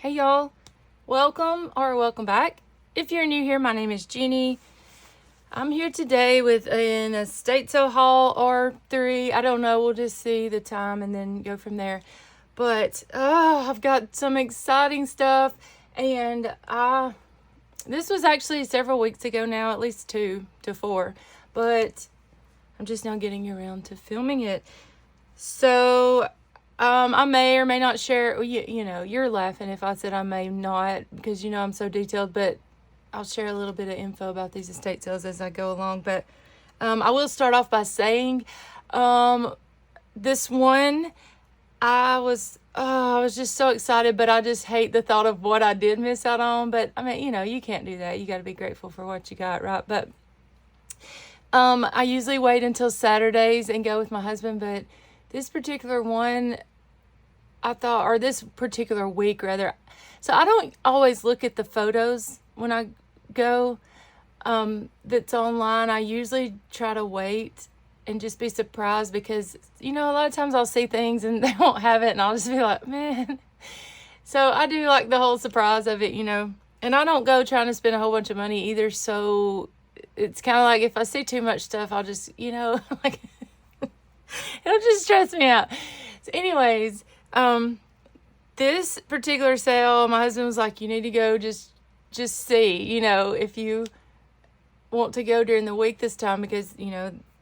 Hey y'all, welcome back. If you're new here, my name is Jeannie. I'm here today with an estate sale haul or 3. I don't know, we'll just see the time and then go from there. But I've got some exciting stuff, and this was actually several weeks ago now, at least 2 to 4, but I'm just now getting around to filming it. So I may or may not share. You're laughing if I said I may not, because I'm so detailed, but I'll share a little bit of info about these estate sales as I go along. But I will start off by saying this one, I was just so excited, but I just hate the thought of what I did miss out on. But I mean, you can't do that. You got to be grateful for what you got, right? But I usually wait until Saturdays and go with my husband, but this particular one, or this particular week rather. So I don't always look at the photos when I go that's online. I usually try to wait and just be surprised because, a lot of times I'll see things and they won't have it and I'll just be like, man. So I do like the whole surprise of it, and I don't go trying to spend a whole bunch of money either. So it's kind of like if I see too much stuff, I'll just, like, it'll just stress me out. So anyways, this particular sale, my husband was like, you need to go just see, if you want to go during the week this time, because,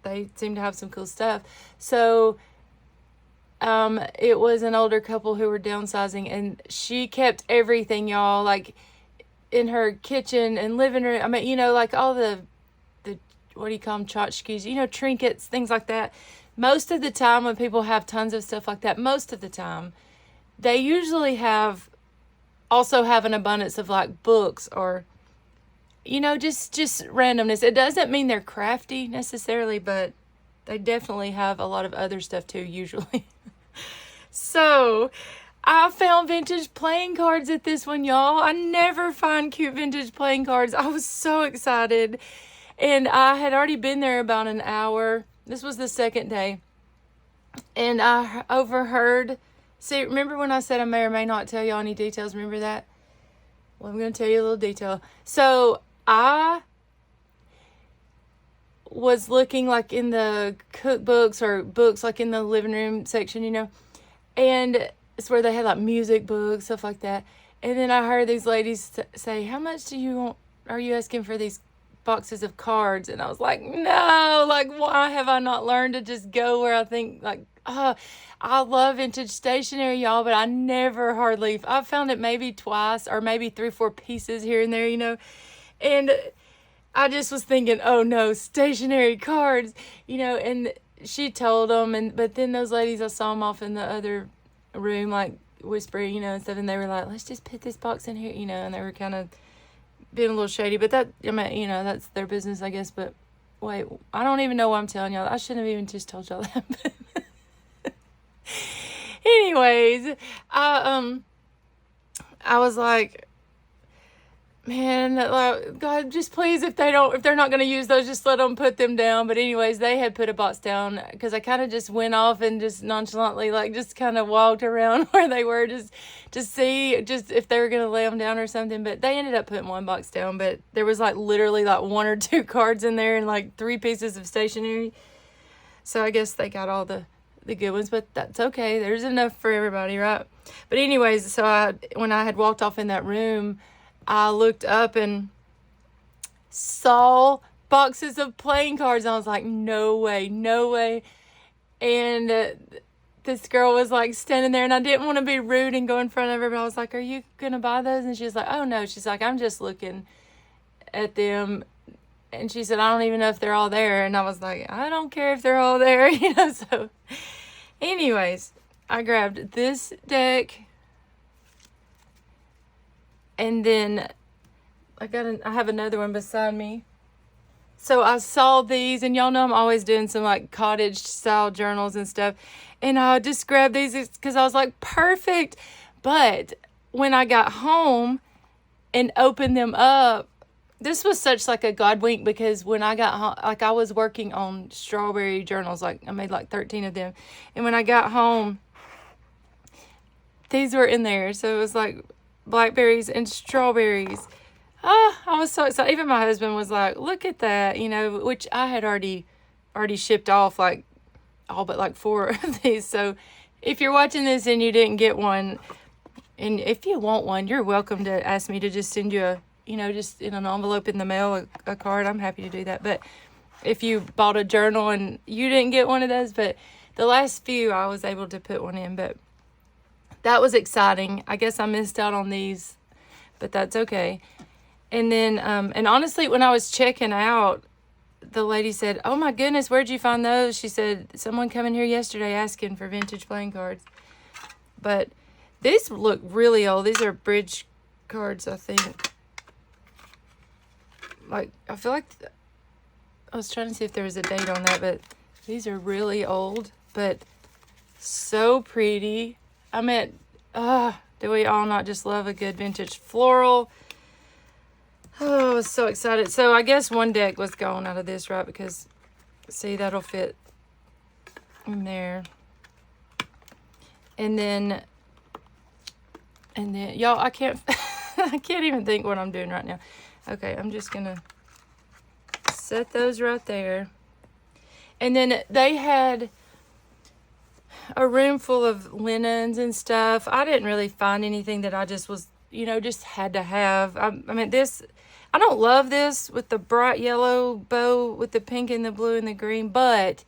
they seem to have some cool stuff. So it was an older couple who were downsizing, and she kept everything, y'all, like in her kitchen and living room. I mean, like all the what do you call them, tchotchkes, trinkets, things like that. Most of the time when people have tons of stuff like that, most of the time, they usually also have an abundance of like books or, just randomness. It doesn't mean they're crafty necessarily, but they definitely have a lot of other stuff too, usually. So I found vintage playing cards at this one, y'all. I never find cute vintage playing cards. I was so excited. And I had already been there about an hour. This was the second day. And I overheard. See, remember when I said I may or may not tell y'all any details? Remember that? Well, I'm going to tell you a little detail. So I was looking like in the cookbooks or books like in the living room section, and it's where they had like music books, stuff like that. And then I heard these ladies say, how much are you asking for these boxes of cards? And I was like, no, like, why have I not learned to just go where I think, like, I love vintage stationery, y'all, but I never I've found it maybe twice or maybe 3-4 pieces here and there, and I just was thinking, oh no, stationery cards, and she told them, but then those ladies, I saw them off in the other room, like whispering, and stuff, and they were like, let's just put this box in here, and they were kind of being a little shady, but that's their business, I guess. But wait, I don't even know what I'm telling y'all. I shouldn't have even just told y'all that. Anyways, I was like, man, like, God, just please, if they're not going to use those, just let them put them down. But anyways, they had put a box down because I kind of just went off and just nonchalantly, like, just kind of walked around where they were just to see just if they were going to lay them down or something. But they ended up putting one box down, but there was like literally like 1 or 2 cards in there and like 3 pieces of stationery. So I guess they got all the good ones, but that's okay. There's enough for everybody, right? But anyways, so when I had walked off in that room, I looked up and saw boxes of playing cards. And I was like, no way. And this girl was like standing there, and I didn't want to be rude and go in front of her, but I was like, are you going to buy those? And she was like, oh no. She's like, I'm just looking at them. And she said, I don't even know if they're all there. And I was like, I don't care if they're all there, So anyways, I grabbed this deck. And then I have another one beside me. So I saw these, and y'all know I'm always doing some like cottage style journals and stuff. And I just grabbed these because I was like, perfect. But when I got home and opened them up, this was such like a God wink, because when I got home, like I was working on strawberry journals, like I made like 13 of them. And when I got home, these were in there. So it was like blackberries and strawberries. Oh, I was so excited. Even my husband was like, look at that, you know, which I had already shipped off like all but like 4 of these. So if you're watching this and you didn't get one, and if you want one, you're welcome to ask me to just send you a, you know, just in an envelope in the mail, a card. I'm happy to do that. But if you bought a journal and you didn't get one of those, but the last few I was able to put one in, but that was exciting. I guess I missed out on these, but that's okay. And then, and honestly, when I was checking out, the lady said, oh my goodness, where'd you find those? She said, someone come in here yesterday asking for vintage playing cards. But these look really old. These are bridge cards, I think. Like, I feel like, I was trying to see if there was a date on that, but these are really old, but so pretty. I mean, do we all not just love a good vintage floral? Oh, I was so excited. So I guess one deck was gone out of this, right? Because, see, that'll fit in there. And then, y'all, I can't, I can't even think what I'm doing right now. Okay, I'm just going to set those right there. And then they had a room full of linens and stuff. I didn't really find anything that I just was, you know, just had to have. I mean, this, I don't love this with the bright yellow bow with the pink and the blue and the green, but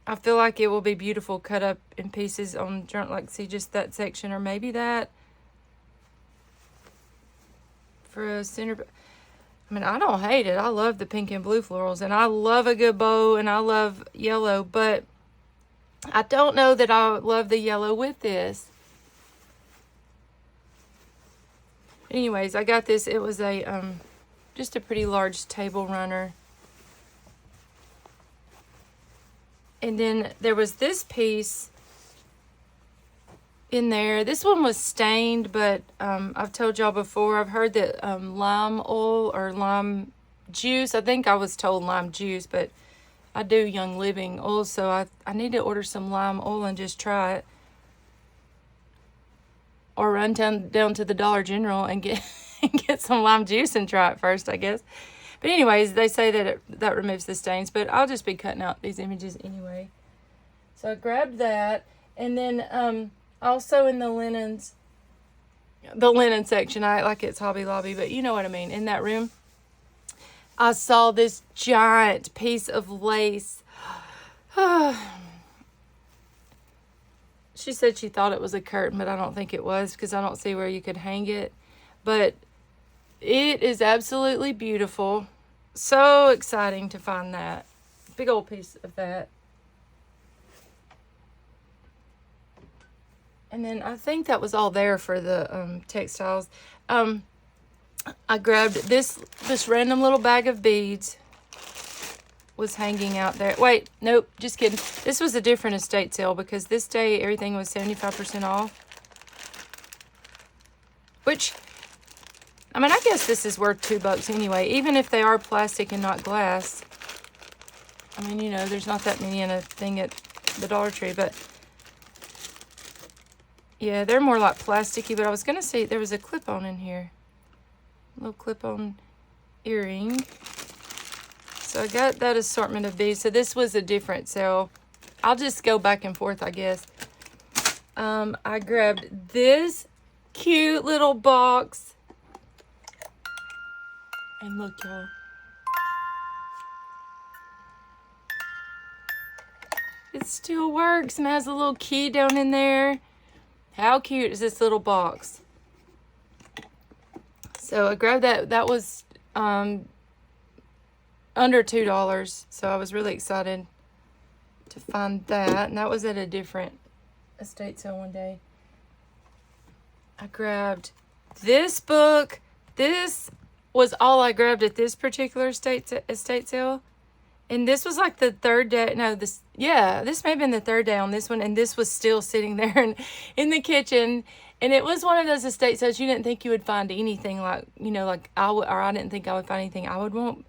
I feel like it will be beautiful cut up in pieces on, like, see, just that section, or maybe that for a center. I mean, I don't hate it. I love the pink and blue florals, and I love a good bow, and I love yellow, but I don't know that I love the yellow with this. Anyways, I got this. It was a just a pretty large table runner. And then there was this piece in there. This one was stained, but I've told y'all before, I've heard that lime oil or lime juice, I think I was told lime juice, but I do Young Living oil, so I need to order some lime oil and just try it. Or run down to the Dollar General and get some lime juice and try it first, I guess. But anyways, they say that that removes the stains, but I'll just be cutting out these images anyway. So I grabbed that, and then also in the linen section, I act like it's Hobby Lobby, but you know what I mean, in that room, I saw this giant piece of lace. She said she thought it was a curtain, but I don't think it was, because I don't see where you could hang it. But it is absolutely beautiful. So exciting to find that. Big old piece of that. And then I think that was all there for the textiles. I grabbed this random little bag of beads. Was hanging out there. Wait, nope, just kidding. This was a different estate sale, because this day everything was 75% off. Which, I mean, I guess this is worth $2 anyway, even if they are plastic and not glass. I mean, you know, there's not that many in a thing at the Dollar Tree, but yeah, they're more like plasticky. But I was gonna say there was a clip-on in here, a little clip-on earring. So I got that assortment of beads. So this was a different sale. I'll just go back and forth, I guess. I grabbed this cute little box. And look, y'all. It still works and has a little key down in there. How cute is this little box? So I grabbed that. That was under $2, so I was really excited to find that. And that was at a different estate sale one day. I grabbed this book. This was all I grabbed at this particular estate sale. And this was like the third day. No, this may have been the third day on this one. And this was still sitting there in the kitchen. And it was one of those estate sales you didn't think you would find anything like, you know, like I didn't think I would find anything I would want.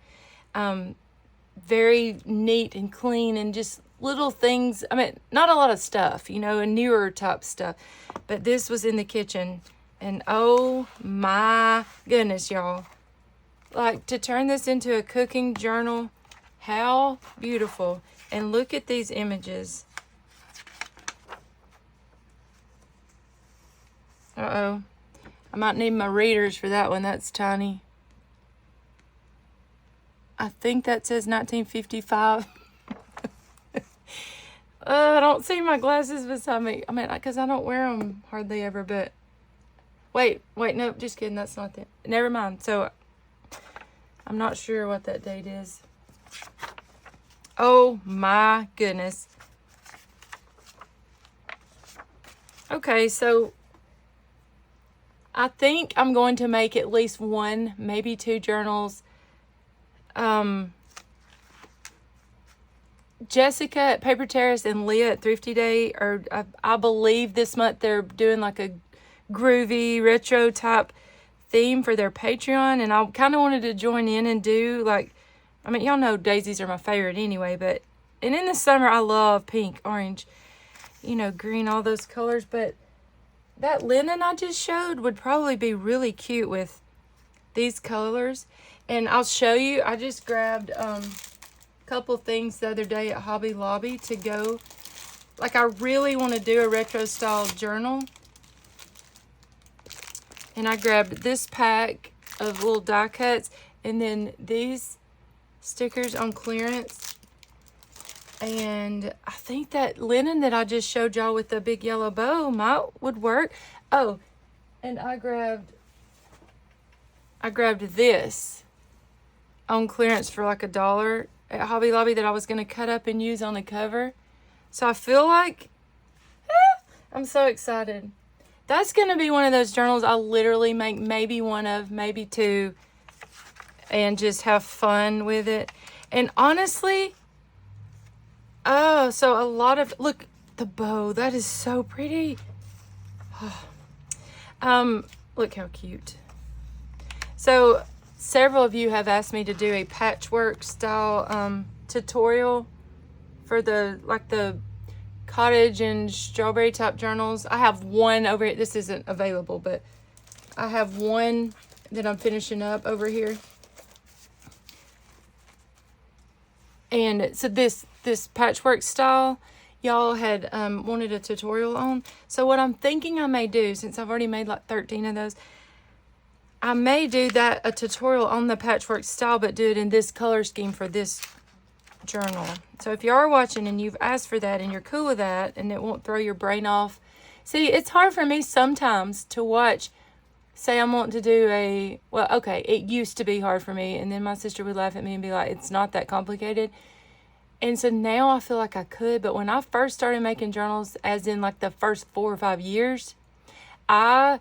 Very neat and clean, and just little things. I mean, not a lot of stuff, you know, and newer type stuff. But this was in the kitchen, And oh my goodness, y'all. Like, to turn this into a cooking journal, how beautiful. And look at these images. Uh-oh. I might need my readers for that one. That's tiny. I think that says 1955. I don't see my glasses beside me. I mean, because I don't wear them hardly ever, but... Wait, no, just kidding. That's not that. Never mind. So, I'm not sure what that date is. Oh, my goodness. Okay, so... I think I'm going to make at least one, maybe two journals. Jessica at Paper Terrace and Leah at Thrifty Day are, I believe this month they're doing like a groovy retro type theme for their Patreon, and I kind of wanted to join in and do like, I mean, y'all know daisies are my favorite anyway, but, and in the summer I love pink, orange, you know, green, all those colors, but that linen I just showed would probably be really cute with these colors. And I'll show you, I just grabbed a couple things the other day at Hobby Lobby to go. Like, I really want to do a retro style journal. And I grabbed this pack of little die cuts and then these stickers on clearance. And I think that linen that I just showed y'all with the big yellow bow would work. Oh, and I grabbed this on clearance for like $1 at Hobby Lobby that I was going to cut up and use on the cover. So I feel like, I'm so excited. That's going to be one of those journals I'll literally make maybe one of, maybe two, and just have fun with it. And honestly, oh, so a lot of, look, the bow, that is so pretty. Look how cute. So several of you have asked me to do a patchwork style tutorial for the cottage and strawberry type journals. I have one over here. This isn't available, but I have one that I'm finishing up over here. And so this patchwork style, y'all had wanted a tutorial on. So what I'm thinking I may do, since I've already made like 13 of those, I may do a tutorial on the patchwork style, but do it in this color scheme for this journal. So if you are watching and you've asked for that and you're cool with that and it won't throw your brain off. See, it's hard for me sometimes to watch, say I'm wanting to do well, okay, it used to be hard for me, and then my sister would laugh at me and be like, it's not that complicated. And so now I feel like I could, but when I first started making journals, as in like the first 4 or 5 years, I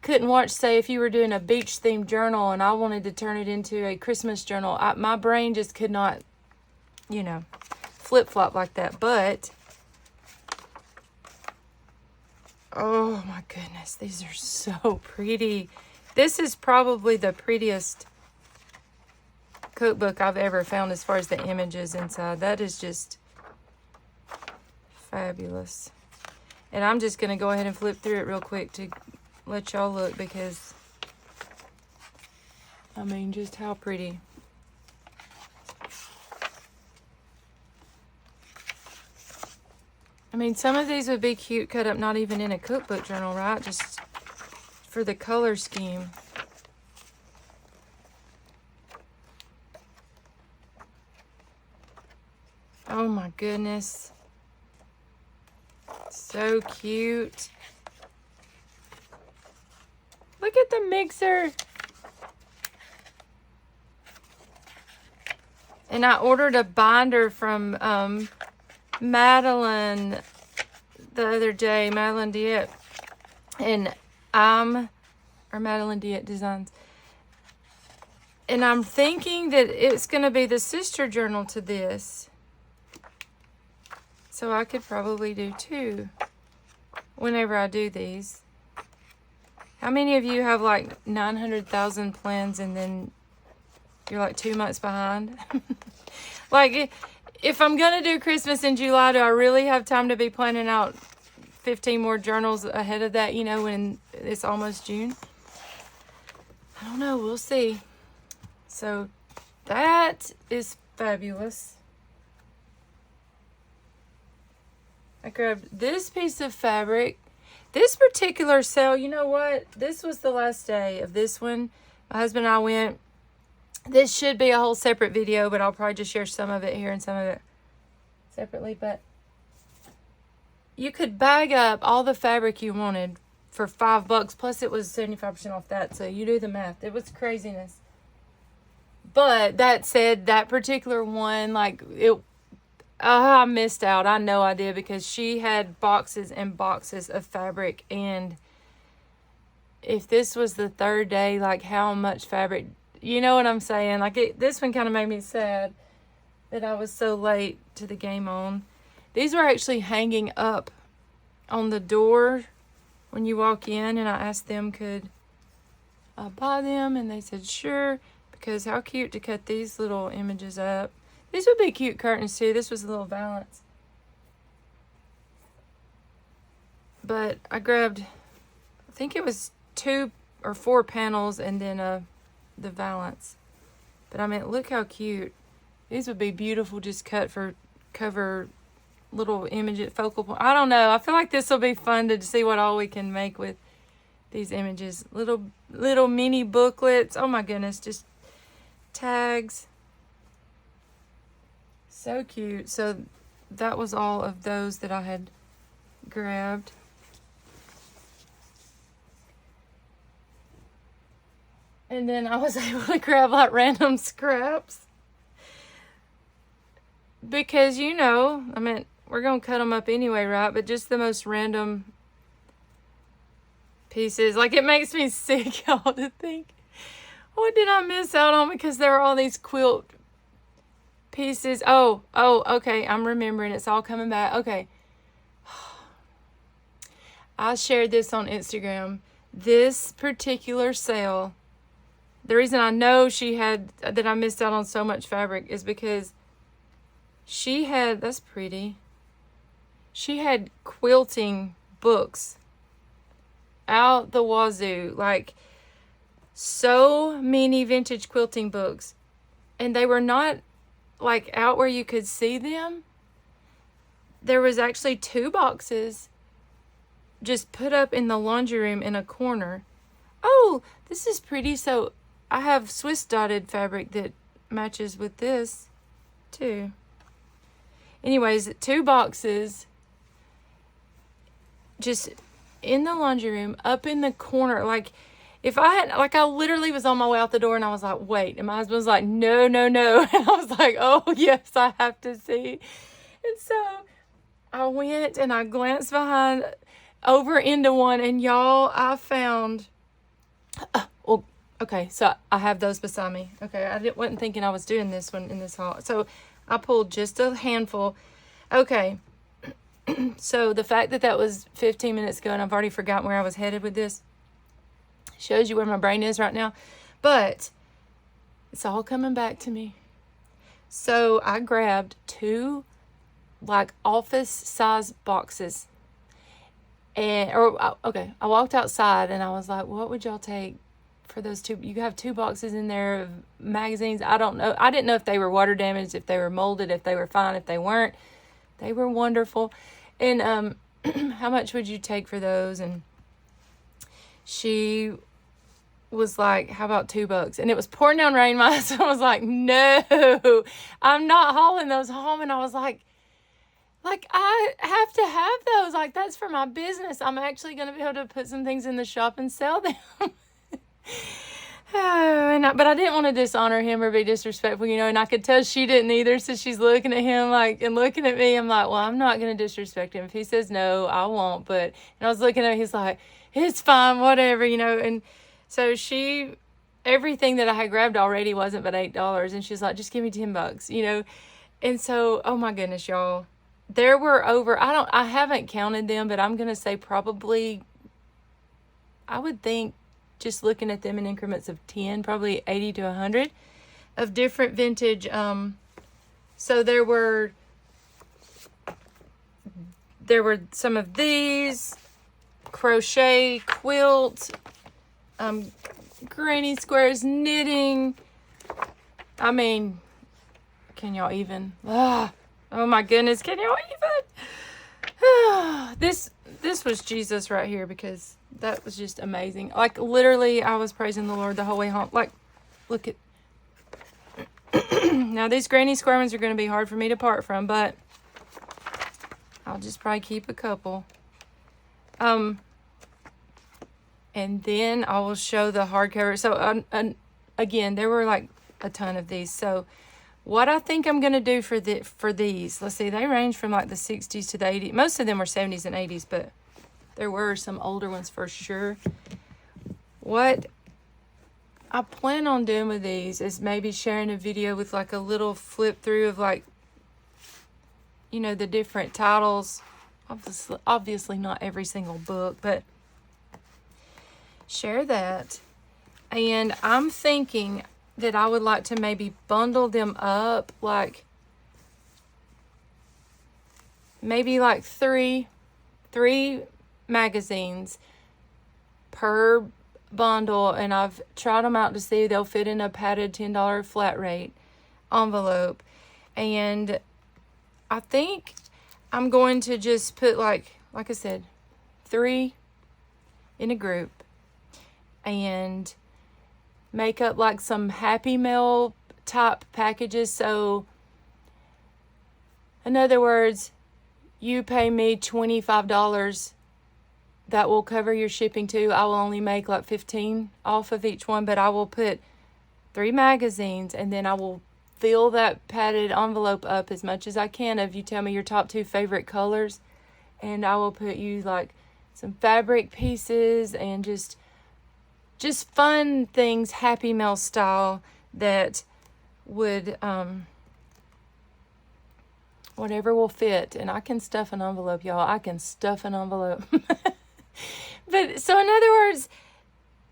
couldn't watch, say, if you were doing a beach themed journal and I wanted to turn it into a Christmas journal, my brain just could not, you know, flip flop like that. But oh my goodness, these are so pretty. This is probably the prettiest cookbook I've ever found as far as the images inside. That is just fabulous. And I'm just going to go ahead and flip through it real quick to let y'all look, because I mean, just how pretty. I mean, some of these would be cute cut up, not even in a cookbook journal, right? Just for the color scheme. Oh my goodness. So cute. Look at the mixer. And I ordered a binder from Madeline the other day, Madeline Diet. And or Madeline Diet Designs. And I'm thinking that it's going to be the sister journal to this. So I could probably do 2 whenever I do these. How many of you have like 900,000 plans and then you're like 2 months behind? Like, if I'm going to do Christmas in July, do I really have time to be planning out 15 more journals ahead of that, you know, when it's almost June. I don't know, we'll see. So that is fabulous. I grabbed this piece of fabric. This particular sale, you know what? This was the last day of this one. My husband and I went. This should be a whole separate video, but I'll probably just share some of it here and some of it separately. But you could bag up all the fabric you wanted for $5, plus it was 75% off that. So you do the math. It was craziness. But that said, that particular one, like, I missed out. I know I did, because she had boxes and boxes of fabric. And if this was the third day, like, how much fabric, you know what I'm saying? Like, this one kind of made me sad that I was so late to the game on. These were actually hanging up on the door when you walk in, and I asked them could I buy them, and they said sure, because how cute to cut these little images up. These would be cute curtains too. This was a little valance. But I grabbed, I think it was 2 or 4 panels and then the valance. But I mean, look how cute. These would be beautiful just cut for cover little image focal point. I don't know. I feel like this will be fun to see what all we can make with these images. Little mini booklets. Oh my goodness, just tags. So cute. So that was all of those that I had grabbed. And then I was able to grab like random scraps. Because, you know, I mean, we're going to cut them up anyway, right? But just the most random pieces. Like, it makes me sick, y'all, to think, what did I miss out on? Because there are all these quilt pieces. Oh, okay. I'm remembering. It's all coming back. Okay. I shared this on Instagram. This particular sale, the reason I know that I missed out on so much fabric is because she had, that's pretty. She had quilting books out the wazoo. Like, so many vintage quilting books. And they were not like out where you could see them. There was actually 2 boxes just put up in the laundry room in a corner. Oh, this is pretty. So I have Swiss dotted fabric that matches with this too. Anyways, 2 boxes just in the laundry room up in the corner. Like, if I had, like, I literally was on my way out the door and I was like, wait. And my husband was like, no. And I was like, oh, yes, I have to see. And so I went and I glanced behind over into one, and y'all, I found, okay, so I have those beside me. Okay, I wasn't thinking I was doing this one in this haul. So I pulled just a handful. Okay, so the fact that that was 15 minutes ago and I've already forgotten where I was headed with this shows you where my brain is right now. But it's all coming back to me. So I grabbed 2 like office size boxes. I walked outside and I was like, what would y'all take for those 2? You have 2 boxes in there of magazines. I don't know. I didn't know if they were water damaged, if they were molded, if they were fine, if they weren't. They were wonderful. And how much would you take for those? And she was like, how about $2? And it was pouring down rain. My husband was like, no, I'm not hauling those home. And I was like, I have to have those. Like, that's for my business. I'm actually going to be able to put some things in the shop and sell them. But I didn't want to dishonor him or be disrespectful, you know, and I could tell she didn't either. So she's looking at him like, and looking at me. I'm like, well, I'm not going to disrespect him. If he says no, I won't. And I was looking at him, he's like, it's fine, whatever, you know. And so everything that I had grabbed already wasn't but $8. And she's like, just give me $10, you know. And so, oh my goodness, y'all. There were over, I haven't counted them, but I'm going to say probably, I would think, just looking at them in increments of 10, probably 80 to 100 of different vintage. So there were some of these crochet quilt, granny squares knitting. I mean, can y'all even? Oh my goodness, can y'all even? This was Jesus right here, because that was just amazing. Like, literally, I was praising the Lord the whole way home. Like, look at. Now, these granny square ones are going to be hard for me to part from, but I'll just probably keep a couple. And then I will show the hardcover. So, again, there were like a ton of these. So, what I think I'm going to do for these, let's see, they range from like the 60s to the 80s. Most of them were 70s and 80s, but there were some older ones for sure. What I plan on doing with these is maybe sharing a video with like a little flip through of like, you know, the different titles. Obviously not every single book, but share that. And I'm thinking that I would like to maybe bundle them up, like maybe like three magazines per bundle, and I've tried them out to see they'll fit in a padded $10 flat rate envelope. And I think I'm going to just put like I said, 3 in a group and make up like some Happy Mail type packages. So in other words, you pay me $25, that will cover your shipping too. I will only make like 15 off of each one, but I will put 3 magazines, and then I will fill that padded envelope up as much as I can if you tell me your top 2 favorite colors. And I will put you like some fabric pieces and just fun things, Happy Mail style, that would whatever will fit. And I can stuff an envelope, y'all. I can stuff an envelope. But so in other words,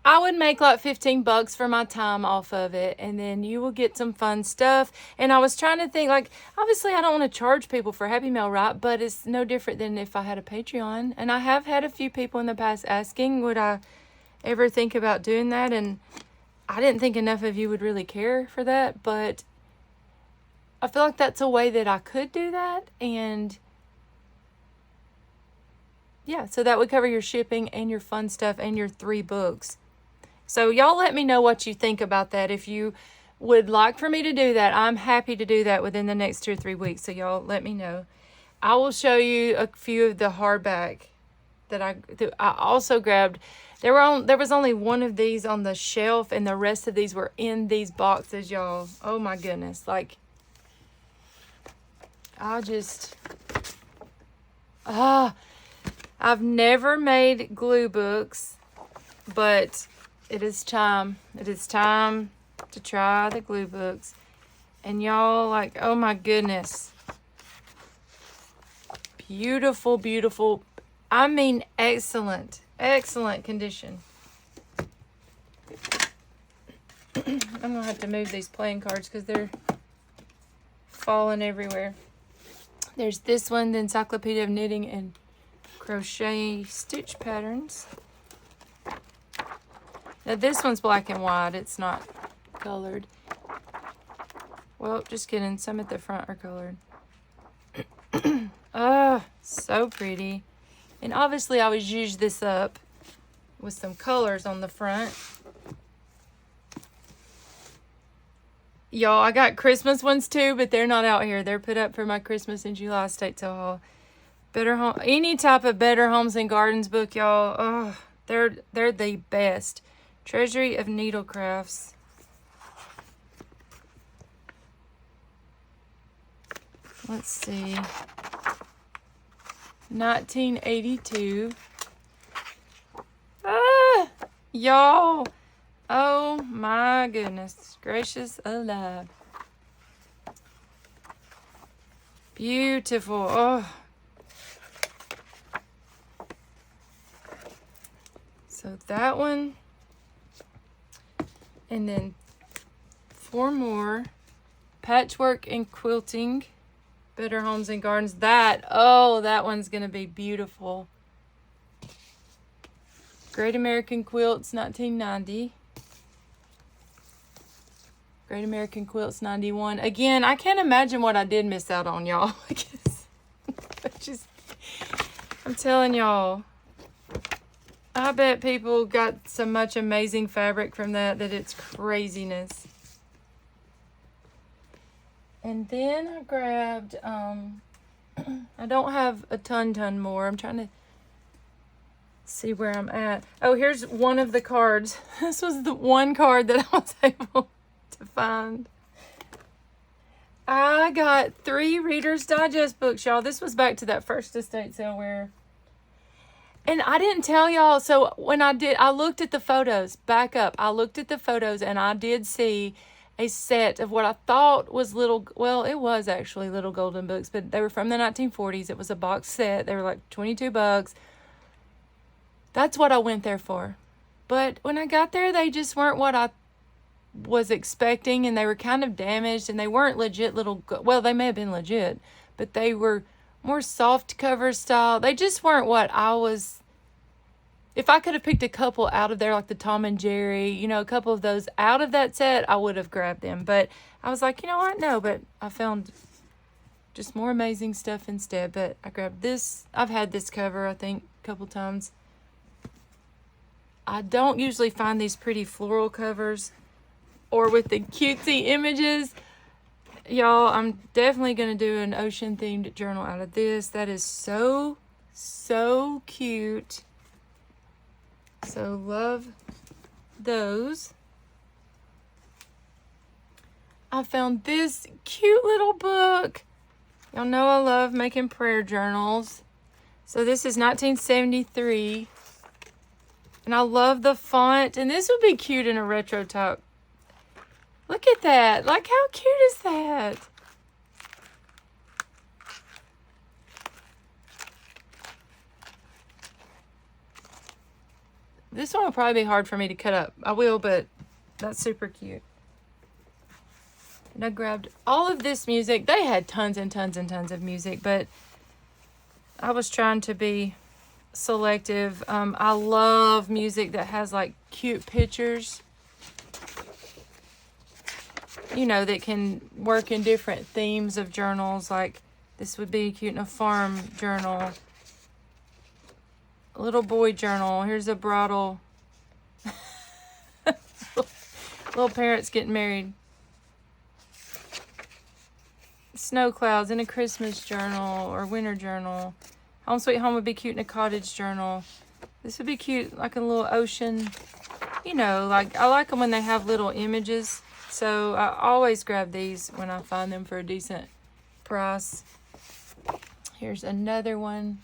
I would make like $15 for my time off of it, and then you will get some fun stuff. And I was trying to think, like, obviously I don't want to charge people for Happy Mail, right? But it's no different than if I had a Patreon. And I have had a few people in the past asking, would I ever think about doing that? And I didn't think enough of you would really care for that, but I feel like that's a way that I could do that. And yeah, so that would cover your shipping and your fun stuff and your 3 books. So y'all let me know what you think about that. If you would like for me to do that, I'm happy to do that within the next 2 or 3 weeks. So y'all let me know. I will show you a few of the hardback that I also grabbed. There was only one of these on the shelf, and the rest of these were in these boxes, y'all. Oh my goodness. Like, I've never made glue books, but it is time. It is time to try the glue books. And y'all, like, oh my goodness. Beautiful, beautiful. I mean, excellent condition. I'm going to have to move these playing cards because they're falling everywhere. There's this one, the Encyclopedia of Knitting and Crochet Stitch Patterns. Now this one's black and white. It's not colored. Well, just kidding. Some at the front are colored. Oh, so pretty. And obviously I always use this up with some colors on the front. Y'all, I got Christmas ones too, but they're not out here. They're put up for my Christmas in July estate sale haul. Better Home, any type of Better Homes and Gardens book, y'all. Oh, they're the best. Treasury of Needlecrafts. Let's see. 1982. Ah, y'all. Oh my goodness gracious alive. Beautiful. Oh. So that one. And then 4 more. Patchwork and Quilting. Better Homes and Gardens. That one's going to be beautiful. Great American Quilts, 1990. Great American Quilts, 91. Again, I can't imagine what I did miss out on, y'all. I'm telling y'all, I bet people got so much amazing fabric from that it's craziness. And then I grabbed, I don't have a ton more. I'm trying to see where I'm at. Oh, here's one of the cards. This was the one card that I was able to find. I got 3 Reader's Digest books, y'all. This was back to that first estate sale where, and I didn't tell y'all, so when I looked at the photos, back up, I looked at the photos and I did see a set of what I thought was it was actually little golden books, but they were from the 1940s. It was a box set. They were like $22. That's what I went there for. But when I got there, they just weren't what I was expecting, and they were kind of damaged, and they weren't legit well, they may have been legit, but they were more soft cover style. They just weren't what I was. If I could have picked a couple out of there, like the Tom and Jerry, a couple of those out of that set, I would have grabbed them. But I was like, you know what? No, but I found just more amazing stuff instead. But I grabbed this. I've had this cover, I think, a couple times. I don't usually find these pretty floral covers or with the cutesy images. Y'all, I'm definitely going to do an ocean-themed journal out of this. That is so, so cute. So love those. I found this cute little book. Y'all know I love making prayer journals. So this is 1973. And I love the font. And this would be cute in a retro type. Look at that. Like, how cute is that? This one will probably be hard for me to cut up. I will, but that's super cute. And I grabbed all of this music. They had tons and tons and tons of music, but I was trying to be selective. I love music that has like cute pictures. That can work in different themes of journals. Like this would be cute in a farm journal. A little boy journal. Here's a bridal. Little parents getting married. Snow clouds in a Christmas journal or winter journal. Home Sweet Home would be cute in a cottage journal. This would be cute like a little ocean. Like I like them when they have little images. So I always grab these when I find them for a decent price. Here's another one.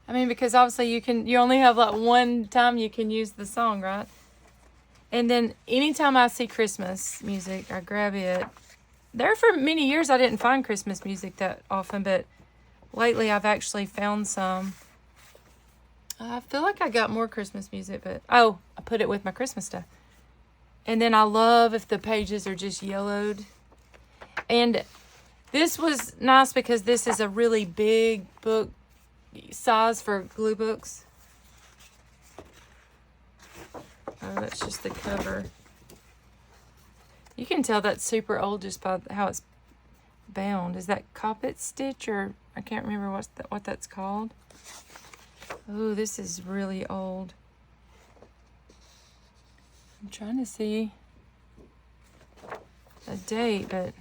I mean, because obviously you only have like one time you can use the song, right? And then anytime I see Christmas music, I grab it. There for many years I didn't find Christmas music that often, but lately I've actually found some. I feel like I got more Christmas music, but I put it with my Christmas stuff. And then I love if the pages are just yellowed. And this was nice because this is a really big book size for glue books. Oh, that's just the cover. You can tell that's super old just by how it's bound. Is that Coppet stitch, or I can't remember what that's called. Oh, this is really old. I'm trying to see a date, but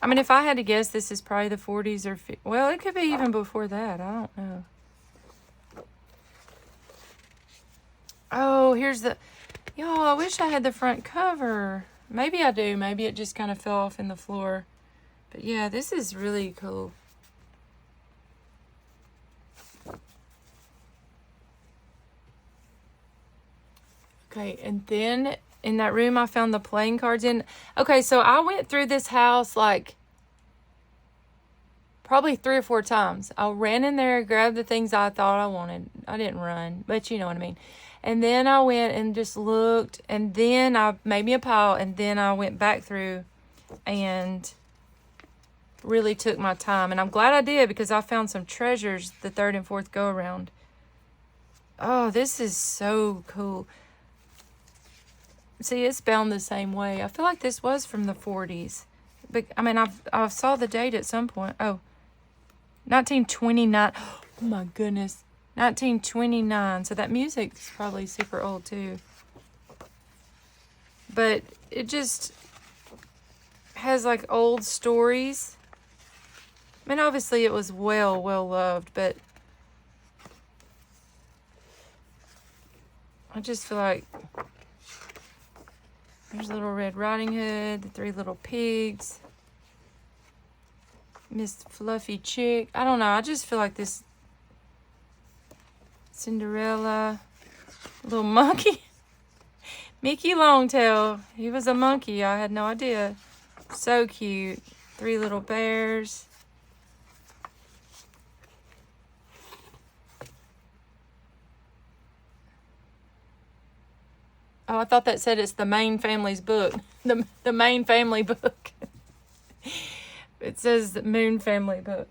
I mean, if I had to guess, this is probably the 40s or well, it could be even before that. I don't know. Oh, here's the... Y'all, I wish I had the front cover. Maybe I do. Maybe it just kind of fell off in the floor. But yeah, this is really cool. Okay, and then in that room I found the playing cards in. Okay, so I went through this house like probably 3 or 4 times. I ran in there, grabbed the things I thought I wanted. I didn't run, but you know what I mean. And then I went and just looked, and then I made me a pile, and then I went back through and really took my time. And I'm glad I did, because I found some treasures the third and fourth go around. Oh, this is so cool. See, it's bound the same way. I feel like this was from the 40s. But I mean, I saw the date at some point. Oh, 1929. Oh my goodness. 1929. So that music's probably super old too. But it just has like old stories. I mean, obviously it was well loved, but I just feel like there's Little Red Riding Hood, the Three Little Pigs, Miss Fluffy Chick. I don't know. I just feel like this Cinderella, little monkey, Mickey Longtail. He was a monkey. I had no idea. So cute. Three Little Bears. Oh, I thought that said it's the Main Family's book. The Main Family book. It says the Moon Family book.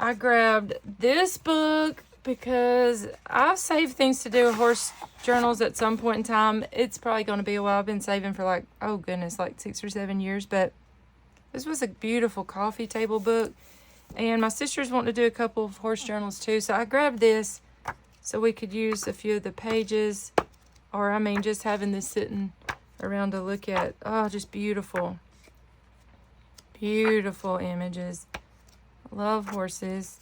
I grabbed this book because I've saved things to do with horse journals at some point in time. It's probably going to be a while. I've been saving for like, oh goodness, like 6 or 7 years. But this was a beautiful coffee table book. And my sisters want to do a couple of horse journals too. So I grabbed this so we could use a few of the pages. Or I mean, just having this sitting around to look at. Oh, just beautiful. Beautiful images. Love horses.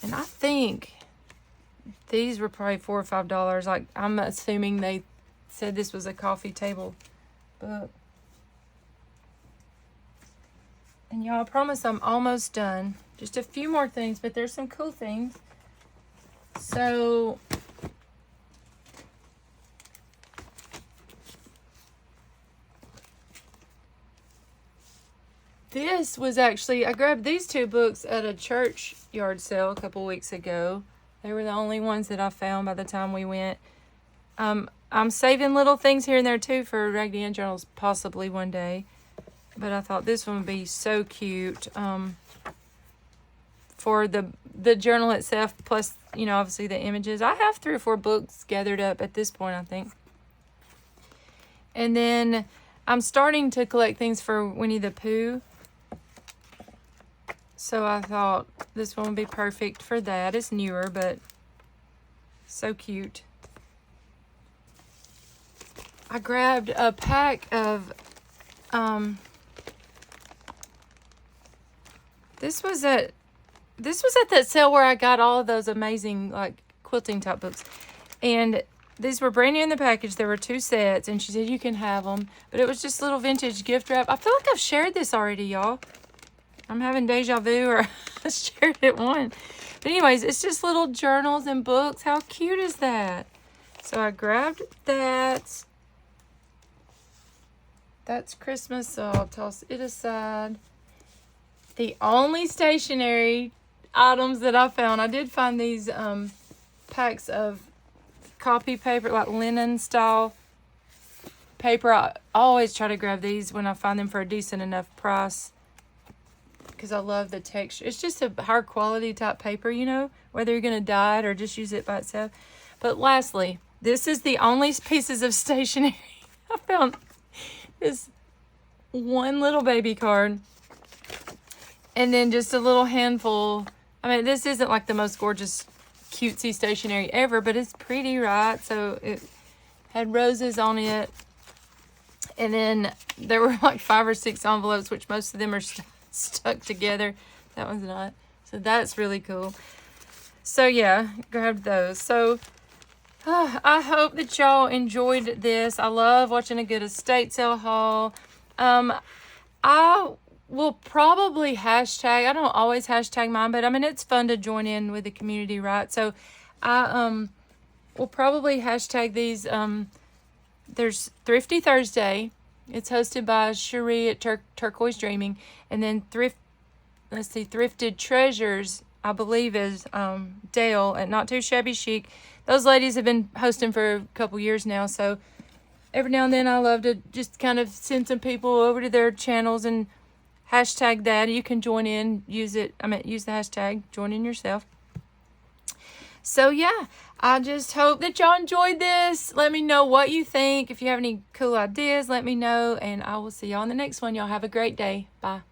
And I think these were probably $4 or $5. Like, I'm assuming they said this was a coffee table book. And y'all, I promise I'm almost done. Just a few more things, but there's some cool things. So this was actually, I grabbed these two books at a church yard sale a couple weeks ago. They were the only ones that I found by the time we went. I'm saving little things here and there too for Raggedy Ann journals possibly one day. But I thought this one would be so cute for the journal itself, plus, you know, obviously the images. I have 3 or 4 books gathered up at this point, I think. And then I'm starting to collect things for Winnie the Pooh. So I thought this one would be perfect for that. It's newer, but so cute. I grabbed a pack of, this was at that sale where I got all of those amazing, like, quilting type books. And these were brand new in the package. There were 2 sets, and she said you can have them. But it was just little vintage gift wrap. I feel like I've shared this already, y'all. I'm having deja vu, or I shared it once. But anyways, it's just little journals and books. How cute is that? So I grabbed that. That's Christmas, so I'll toss it aside. The only stationery items that I found, I did find these packs of copy paper, like linen style paper. I always try to grab these when I find them for a decent enough price, because I love the texture. It's just a higher quality type paper, you know, whether you're going to dye it or just use it by itself. But lastly, this is the only pieces of stationery I found. This one little baby card, and then just a little handful. I mean, this isn't like the most gorgeous cutesy stationery ever, but it's pretty, right? So it had roses on it, and then there were like 5 or 6 envelopes, which most of them are stuck together. That one's not. So that's really cool. So yeah, grabbed those. So I hope that y'all enjoyed this. I love watching a good estate sale haul. I will probably hashtag, I don't always hashtag mine, but I mean, it's fun to join in with the community, right? So I will probably hashtag these. There's Thrifty Thursday. It's hosted by Cherie at Turquoise Dreaming. And then Thrifted Treasures I believe is Dale at Not Too Shabby Chic. Those ladies have been hosting for a couple years now, so every now and then I love to just kind of send some people over to their channels and hashtag that. You can join in, use the hashtag, join in yourself. So yeah, I just hope that y'all enjoyed this. Let me know what you think. If you have any cool ideas, let me know, and I will see y'all in the next one. Y'all have a great day. Bye.